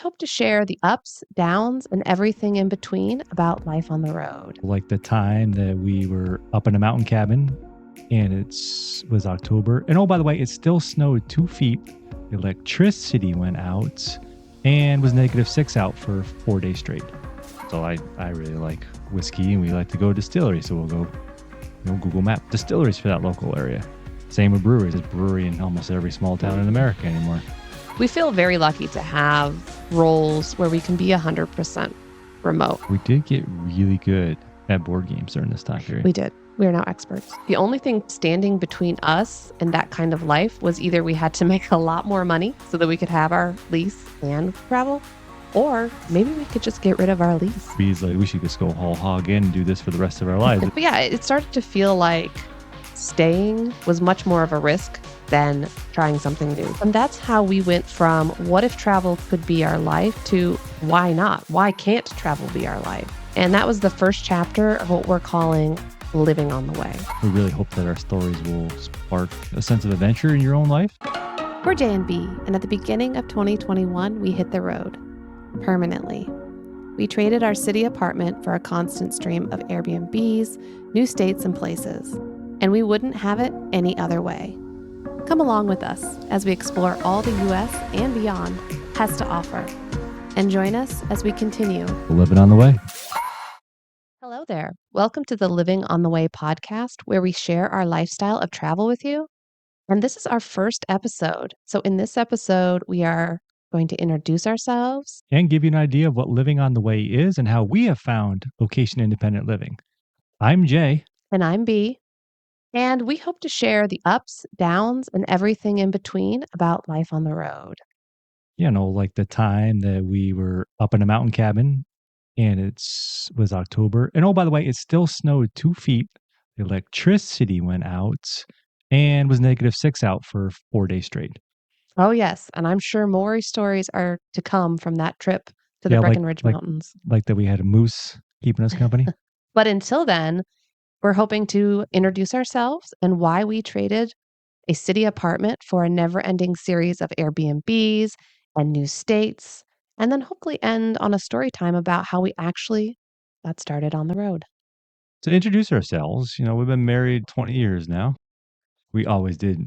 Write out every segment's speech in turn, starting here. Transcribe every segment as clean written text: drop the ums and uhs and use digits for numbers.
hope to share the ups, downs, and everything in between about life on the road. Like the time that we were up in a mountain cabin and it was October. And oh, by the way, it still snowed 2 feet. Electricity went out and was -6 out for 4 days straight. So I really like whiskey and we like to go to distilleries. So we'll go Google Map distilleries for that local area. Same with breweries. There's a brewery in almost every small town in America anymore. We feel very lucky to have roles where we can be 100% remote. We did get really good at board games during this time period. We did. We are now experts. The only thing standing between us and that kind of life was either we had to make a lot more money so that we could have our lease and travel, or maybe we could just get rid of our lease. We should just go whole hog in and do this for the rest of our lives. But yeah, it started to feel like staying was much more of a risk than trying something new. And that's how we went from what if travel could be our life to why not? Why can't travel be our life? And that was the first chapter of what we're calling Living on the Way. We really hope that our stories will spark a sense of adventure in your own life. We're J and B, and at the beginning of 2021, we hit the road permanently. We traded our city apartment for a constant stream of Airbnbs, new states, and places. And we wouldn't have it any other way. Come along with us as we explore all the U.S. and beyond has to offer. And join us as we continue Living on the Way. Hello there. Welcome to the Living on the Way podcast, where we share our lifestyle of travel with you. And this is our first episode. So in this episode, we are going to introduce ourselves and give you an idea of what living on the way is and how we have found location-independent living. I'm Jay. And I'm B. And we hope to share the ups, downs, and everything in between about life on the road. Like the time that we were up in a mountain cabin and it was October. And oh, by the way, it still snowed 2 feet. The electricity went out and was -6 out for 4 days straight. Oh, yes. And I'm sure more stories are to come from that trip to the Breckenridge Mountains. Like that we had a moose keeping us company. But until then, we're hoping to introduce ourselves and why we traded a city apartment for a never-ending series of Airbnbs and new states, and then hopefully end on a story time about how we actually got started on the road. To introduce ourselves, we've been married 20 years now. We always did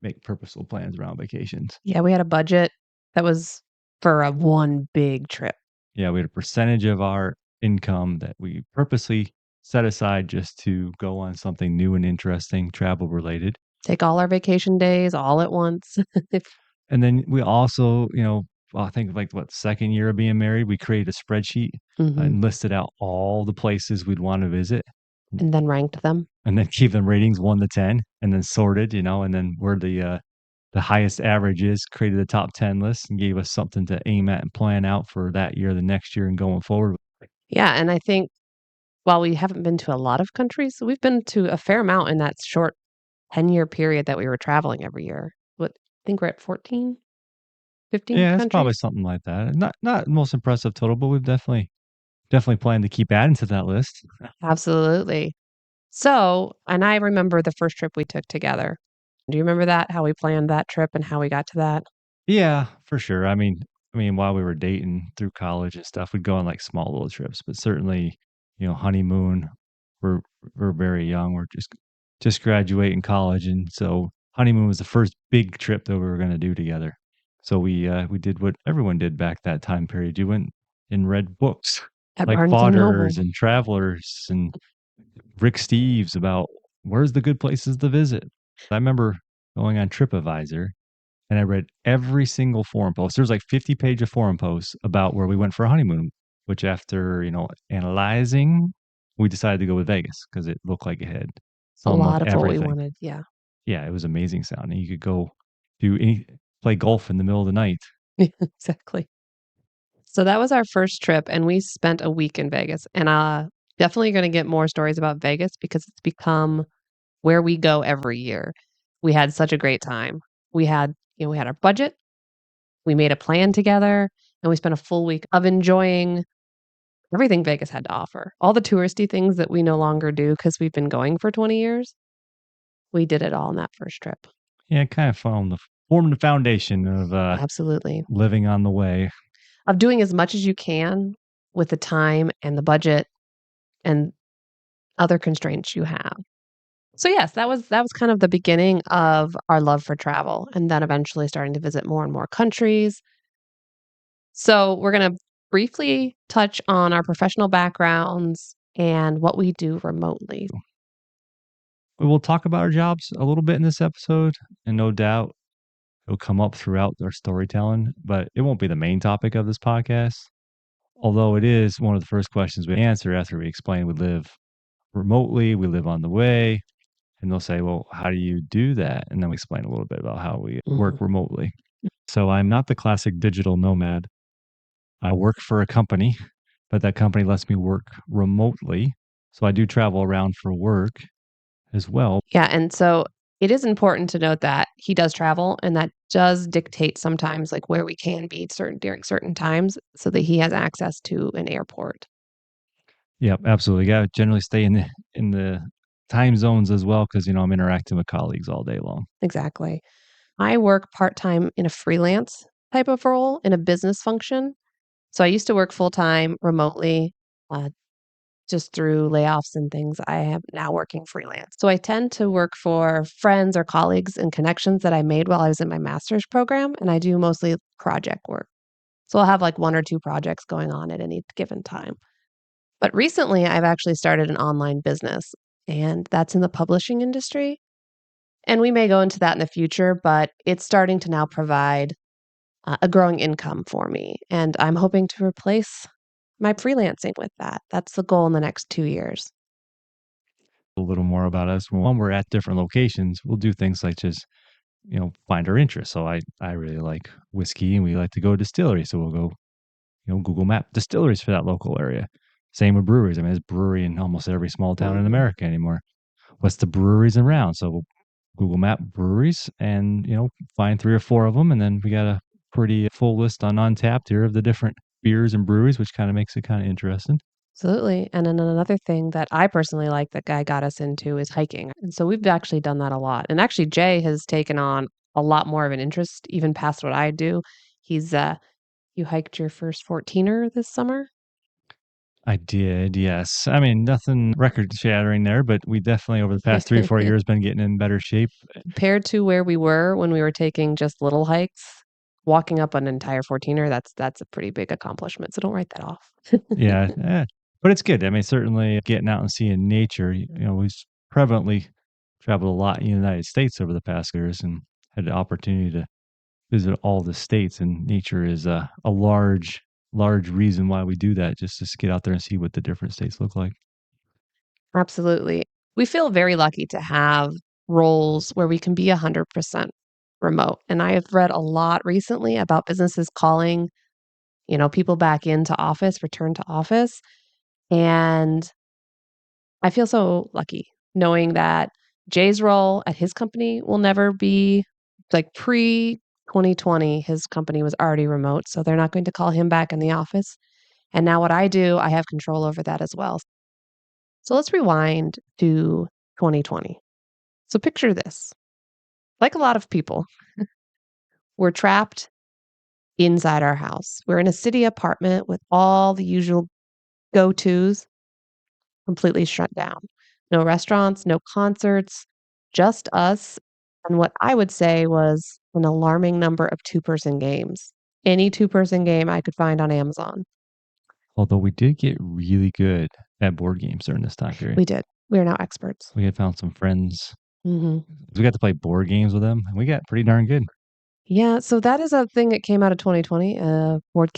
make purposeful plans around vacations. Yeah, we had a budget that was for a one big trip. Yeah, we had a percentage of our income that we purposely set aside just to go on something new and interesting, travel related. Take all our vacation days all at once. And then we also, I think second year of being married, we created a spreadsheet and listed out all the places we'd want to visit. And then ranked them. And then gave them ratings 1 to 10 and then sorted, and then where the highest average is, created a top 10 list and gave us something to aim at and plan out for that year, the next year, and going forward. Yeah, and I think while we haven't been to a lot of countries, we've been to a fair amount in that short 10-year period that we were traveling every year. I think we're at 14, 15 Yeah, countries? it's probably something like that. Not the most impressive total, but we've definitely planned to keep adding to that list. Absolutely. So, and I remember the first trip we took together. Do you remember that? How we planned that trip and how we got to that? Yeah, for sure. I mean, while we were dating through college and stuff, we'd go on like small little trips, but certainly, honeymoon. We're very young. We're just graduating college, and so honeymoon was the first big trip that we were going to do together. So we did what everyone did back that time period. You went and read books At like Barnes and Noble. Fathers and Travelers and Rick Steves about where's the good places to visit. I remember going on TripAdvisor and I read every single forum post. There's like 50 pages of forum posts about where we went for a honeymoon, which after, analyzing, we decided to go with Vegas because it looked like it had A lot of everything. what we wanted. Yeah. Yeah, it was amazing sounding. You could go play golf in the middle of the night. Exactly. So that was our first trip, and we spent a week in Vegas. And definitely going to get more stories about Vegas because it's become where we go every year. We had such a great time. We had our budget. We made a plan together, and we spent a full week of enjoying everything Vegas had to offer. All the touristy things that we no longer do because we've been going for 20 years. We did it all in that first trip. Yeah, it kind of formed the foundation of Absolutely living on the way. of doing as much as you can with the time and the budget and other constraints you have. So yes, that was kind of the beginning of our love for travel, and then eventually starting to visit more and more countries. So we're going to briefly touch on our professional backgrounds and what we do remotely. We will talk about our jobs a little bit in this episode, and no doubt it'll come up throughout our storytelling, but it won't be the main topic of this podcast. Although it is one of the first questions we answer after we explain we live remotely, we live on the way, and they'll say, "Well, how do you do that?" And then we explain a little bit about how we Mhm. work remotely. So I'm not the classic digital nomad. I work for a company, but that company lets me work remotely. So I do travel around for work as well. Yeah, and so it is important to note that he does travel, and that does dictate sometimes like where we can be during certain times so that he has access to an airport. Yep, absolutely. Got to generally stay in the time zones as well because I'm interacting with colleagues all day long. Exactly. I work part-time in a freelance type of role in a business function. So I used to work full-time remotely, uh, just through layoffs and things. I am now working freelance. So I tend to work for friends or colleagues and connections that I made while I was in my master's program, and I do mostly project work. So I'll have like 1 or 2 projects going on at any given time. But recently, I've actually started an online business, and that's in the publishing industry. And we may go into that in the future, but it's starting to now provide a growing income for me. And I'm hoping to replace my freelancing with that. That's the goal in the next 2 years. A little more about us. When we're at different locations, we'll do things like just find our interests. So I really like whiskey, and we like to go to distilleries. So we'll go Google Map distilleries for that local area. Same with breweries. I mean, there's brewery in almost every small town in Mhm. America anymore. What's the breweries around? So we'll Google Map breweries and find 3 or 4 of them, and then we got a pretty full list on Untapped here of the different beers and breweries, which kind of makes it kind of interesting. Absolutely. And then another thing that I personally like that guy got us into is hiking. And so we've actually done that a lot. And actually, Jay has taken on a lot more of an interest, even past what I do. He's, you hiked your first 14er this summer? I did, yes. I mean, nothing record shattering there, but we definitely over the past 3 or 4 years been getting in better shape. Compared to where we were when we were taking just little hikes, walking up an entire 14er, that's a pretty big accomplishment. So don't write that off. Yeah, but it's good. I mean, certainly getting out and seeing nature. We've prevalently traveled a lot in the United States over the past years and had the opportunity to visit all the states. And nature is a large reason why we do that, just to get out there and see what the different states look like. Absolutely. We feel very lucky to have roles where we can be 100% remote. And I have read a lot recently about businesses calling, people back into office, return to office. And I feel so lucky knowing that Jay's role at his company will never be like pre 2020. His company was already remote. So they're not going to call him back in the office. And now what I do, I have control over that as well. So let's rewind to 2020. So picture this. Like a lot of people, we're trapped inside our house. We're in a city apartment with all the usual go-tos completely shut down. No restaurants, no concerts, just us and what I would say was an alarming number of two-person games. Any two-person game I could find on Amazon. Although we did get really good at board games during this time period. We did. We are now experts. We had found some friends. Mhm. We got to play board games with them, and we got pretty darn good. Yeah, so that is a thing that came out of 2020, board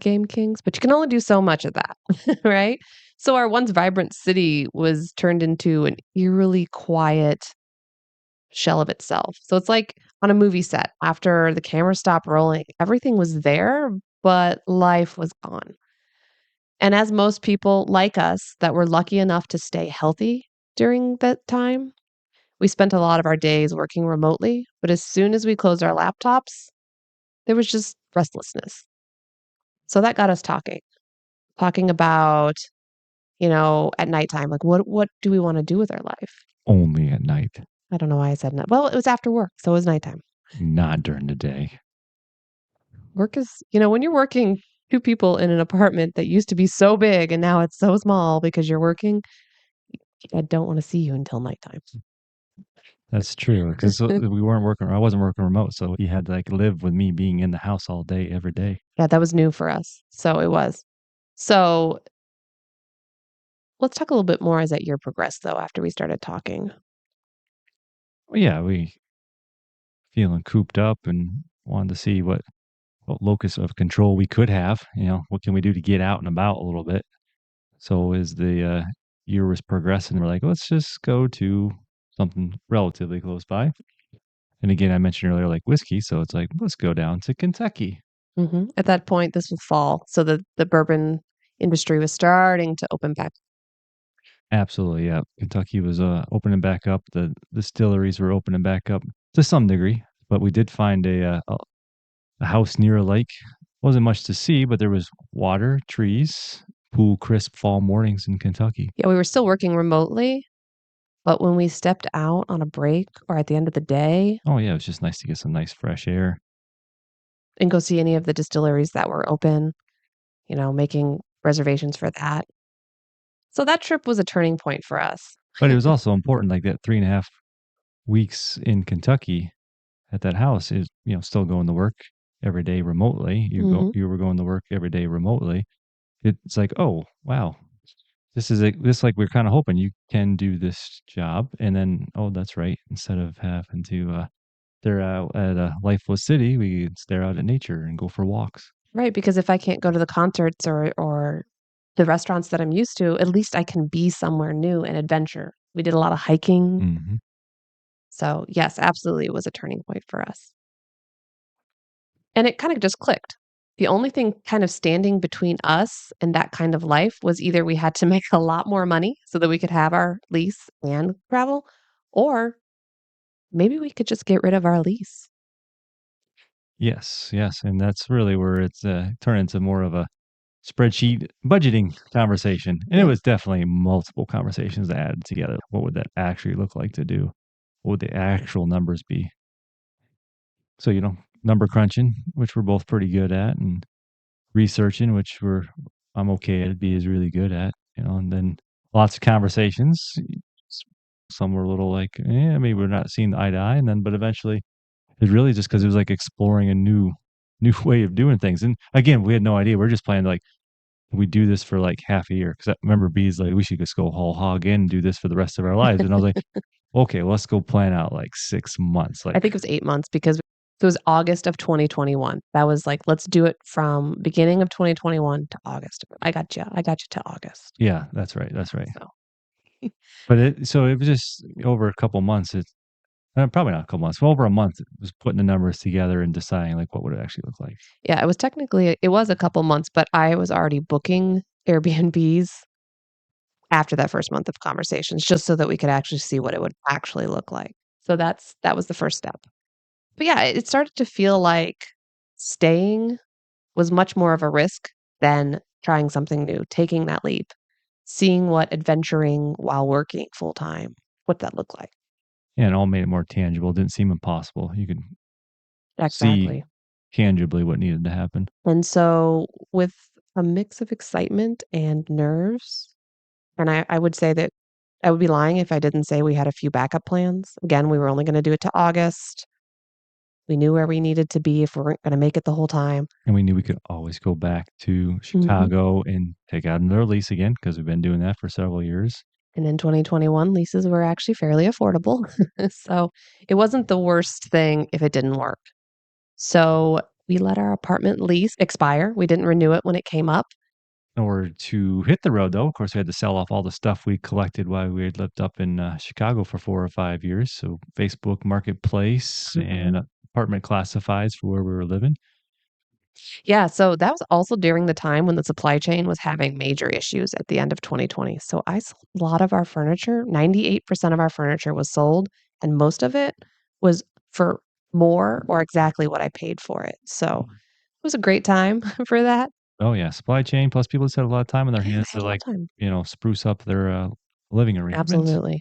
game kings, but you can only do so much of that, right? So our once vibrant city was turned into an eerily quiet shell of itself. So it's like on a movie set, after the camera stopped rolling, everything was there, but life was gone. And as most people like us that were lucky enough to stay healthy during that time, we spent a lot of our days working remotely, but as soon as we closed our laptops, there was just restlessness. So that got us talking about, at nighttime, like what do we want to do with our life? Only at night, I don't know why I said night. Well, it was after work, so it was nighttime. not during the day. Work is when you're working 2 people in an apartment that used to be so big and now it's so small because you're working, I don't wanna see you until nighttime. That's true, 'cause we weren't working I wasn't working remote, so you had to, like, live with me being in the house all day, every day. Yeah, that was new for us, so it was. So, let's talk a little bit more as that year progressed, though, after we started talking. Well, yeah, we feeling cooped up and wanted to see what locus of control we could have, what can we do to get out and about a little bit? So as the, year was progressing, we're like, "Let's just go to something relatively close by." And again, I mentioned earlier, like whiskey, so it's like, "Let's go down to Kentucky." Mhm. At that point, this was fall, so the bourbon industry was starting to open back. Absolutely, yeah. Kentucky was, opening back up. The distilleries were opening back up to some degree, but we did find a house near a lake. Wasn't much to see, but there was water, trees, cool, crisp fall mornings in Kentucky. Yeah, we were still working remotely, but when we stepped out on a break or at the end of the day Oh, yeah, it was just nice to get some nice fresh air. and go see any of the distilleries that were open, making reservations for that. So that trip was a turning point for us. But it was also important, like, that 3.5 weeks in Kentucky at that house is, still going to work every day remotely. Mhm. You were going to work every day remotely. It's like, "Oh, wow. This like we're kinda hoping you can do this job," and then, "Oh, that's right. Instead of having to, stare out at a lifeless city, we could stare out at nature and go for walks." Right, because if I can't go to the concerts or the restaurants that I'm used to, at least I can be somewhere new and adventure. We did a lot of hiking. Mhm. So, yes, absolutely, it was a turning point for us. And it kinda just clicked. The only thing kind of standing between us and that kind of life was either we had to make a lot more money so that we could have our lease and travel, or maybe we could just get rid of our lease. Yes, yes, and that's really where it's, turned into more of a spreadsheet budgeting conversation, and it Yeah. was definitely multiple conversations that added together. What would that actually look like to do? What would the actual numbers be? So, number crunching, which we're both pretty good at, and researching, which I'm okay at, B is really good at, and then lots of conversations. S Some were a little like, maybe we're not seeing eye to eye, and then but eventually, it's really just because it was like exploring a new way of doing things, and again, we had no idea. We're just planning, like, we do this for, like, half a year, 'cause I remember B's like, "We should just go whole hog in and do this for the rest of our lives," and I was like, "Okay, well, let's go plan out, like, 6 months," I like think it was 8 months because it was August of 2021. That was like, "Let's do it from beginning of 2021 to August." I got you to August. yeah, that's right. So, But it was just over a couple months, probably not a couple months, over a month, it was putting the numbers together and deciding, like, what would it actually look like. yeah, it was a couple months, but I was already booking Airbnbs after that first month of conversations just so that we could actually see what it would actually look like. So that was the first step. But yeah, it started to feel like staying was much more of a risk than trying something new, taking that leap, seeing what adventuring while working full time, what that looked like. And it all made it more tangible, didn't seem impossible. You could see Exactly. tangibly what needed to happen. And so with a mix of excitement and nerves, and I would say that I would be lying if I didn't say we had a few backup plans. Again, we were only gonna do it to August. We knew where we needed to be if we weren't gonna make it the whole time. And we knew we could always go back to Mhm. Chicago and take out another lease again because 'cause we've been doing that for several years. And in 2021, leases were actually fairly affordable. So, it wasn't the worst thing if it didn't work. So, we let our apartment lease expire. We didn't renew it when it came up. In order to hit the road, though, of course, we had to sell off all the stuff we collected while we had lived up in, Chicago for 4 or 5 years, so Facebook Marketplace and apartment classifieds for where we were living. Yeah, so that was also during the time when the supply chain was having major issues at the end of 2020. So I sold a lot of our furniture. 98% of our furniture was sold, and most of it was for more or exactly what I paid for it. So it was a great time for that. Oh, yeah, supply chain, plus people just had a lot of time on their Yeah, hands I had to, a lot like, of time. spruce up their, living arrangements, Absolutely.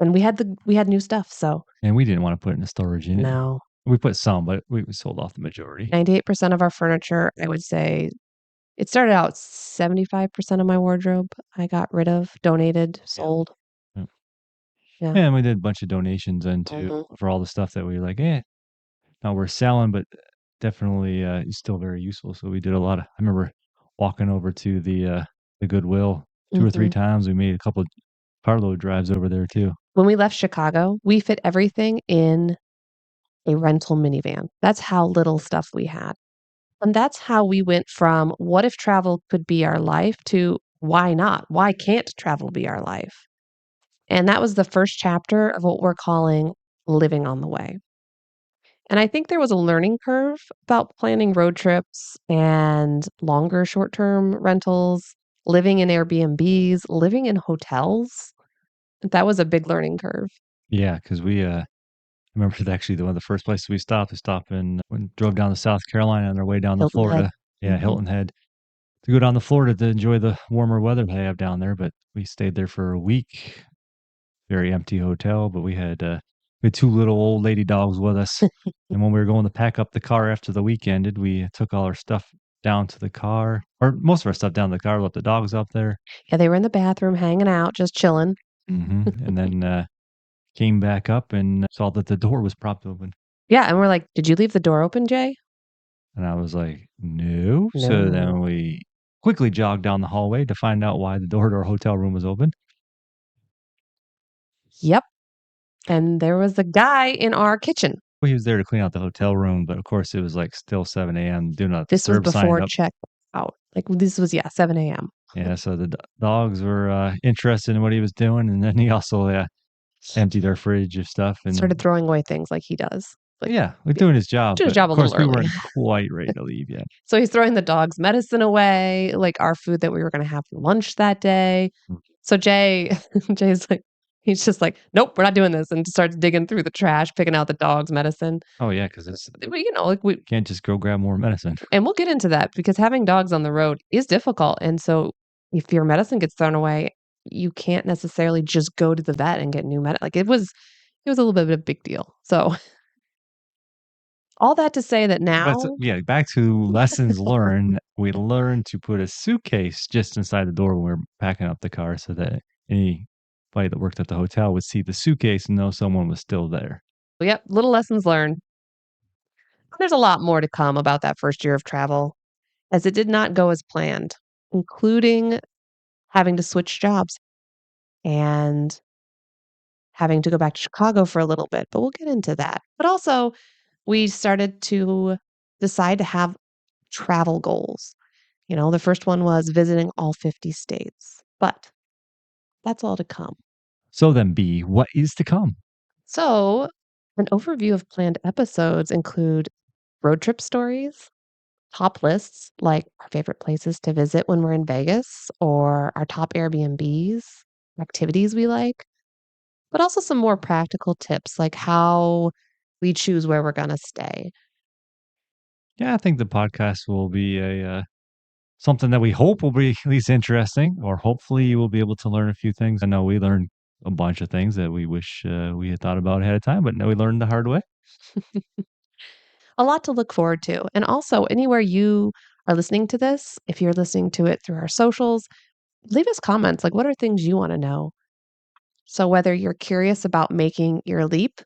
And we had new stuff, so and we didn't wanna put any storage in it. no. We put some, but we sold off the majority. 98% of our furniture, I would say it started out 75% of my wardrobe I got rid of, donated, Yeah. sold. Yeah. Yeah. Yeah, and we did a bunch of donations into Mhm. for all the stuff that we were like, now we're selling, but definitely is still very useful. So we did a lot of. I remember walking over to the Goodwill 2 or 3 Mhm. times. We made a couple of carload drives over there too. When we left Chicago, we fit everything in a rental minivan. That's how little stuff we had. And that's how we went from what if travel could be our life to why not? Why can't travel be our life? And that was the first chapter of what we're calling living on the way. And I think there was a learning curve about planning road trips and longer short term rentals, living in Airbnbs, living in hotels. That was a big learning curve. Yeah, because I remember actually one of the first places we stopped in when drove down to South Carolina on our way down to Hilton Head. Florida. Yeah, Mhm. Hilton Head to go down to Florida to enjoy the warmer weather they have down there. But we stayed there for a week. Very empty hotel, but we had 2 little old lady dogs with us, and when we were going to pack up the car after the week ended, we took all our stuff down to the car, or most of our stuff down to the car, left the dogs up there. Yeah, they were in the bathroom hanging out, just chilling. And then, came back up and saw that the door was propped open, Yeah, and we're like, "Did you leave the door open, Jay?" and I was like, "No." So then No. we quickly jogged down the hallway to find out why the door to our hotel room was open. Yep. And there was a guy in our kitchen. Well, he was there to clean out the hotel room, but of course, it was, like, still 7 AM, do not This was disturb sign before up. check out. Like, this was, yeah, 7 AM. Yeah, so the dogs were, interested in what he was doing, and then he also, emptied our fridge of stuff, Started and throwing away things like he does. Like, yeah, like, yeah, doing his job, do his but, job of a course, little we early. weren't quite ready to leave yet. So he's throwing the dog's medicine away, like our food that we were gonna have for lunch that day. Mm. So Jay's like, he's just like, "Nope, we're not doing this," and starts digging through the trash, picking out the dog's medicine. Oh, yeah, 'cause it's But, like we can't just go grab more medicine. and we'll get into that because having dogs on the road is difficult, and so if your medicine gets thrown away, you can't necessarily just go to the vet and get new like, it was a little bit of a big deal. So, all that to say that But now yeah, back to lessons learned. We learned to put a suitcase just inside the door when we were packing up the car so that anybody that worked at the hotel would see the suitcase and know someone was still there. yep, little lessons learned. There's a lot more to come about that first year of travel, as it did not go as planned, including having to switch jobs and having to go back to Chicago for a little bit, but we'll get into that. But also, we started to decide to have travel goals. The first one was visiting all 50 states, but that's all to come. So then B, what is to come? So, an overview of planned episodes include road trip stories, top lists like our favorite places to visit when we're in Vegas or our top Airbnbs, activities we like, but also some more practical tips like how we choose where we're going to stay. Yeah, I think the podcast will be something that we hope will be at least interesting, or hopefully you will be able to learn a few things. I know we learned a bunch of things that we wish we had thought about ahead of time, but no, we learned the hard way. A lot to look forward to. And also, anywhere you are listening to this, if you're listening to it through our socials, leave us comments. Like, what are things you want to know? So, whether you're curious about making your leap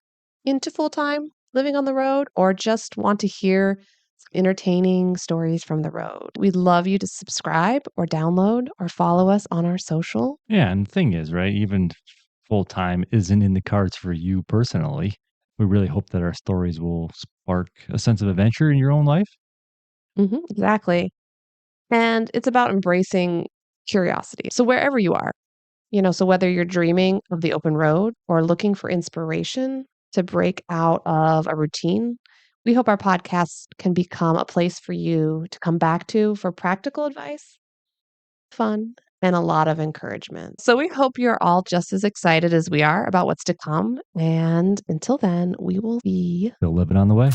into full time living on the road or just want to hear some entertaining stories from the road, we'd love you to subscribe or download or follow us on our social. Yeah, and the thing is, right, even full time isn't in the cards for you personally. We really hope that our stories will spark a sense of adventure in your own life. Exactly. And it's about embracing curiosity. So, wherever you are, so whether you're dreaming of the open road or looking for inspiration to break out of a routine, we hope our podcast can become a place for you to come back to for practical advice, fun, and a lot of encouragement. So we hope you're all just as excited as we are about what's to come. And until then, we will be Still living on the way.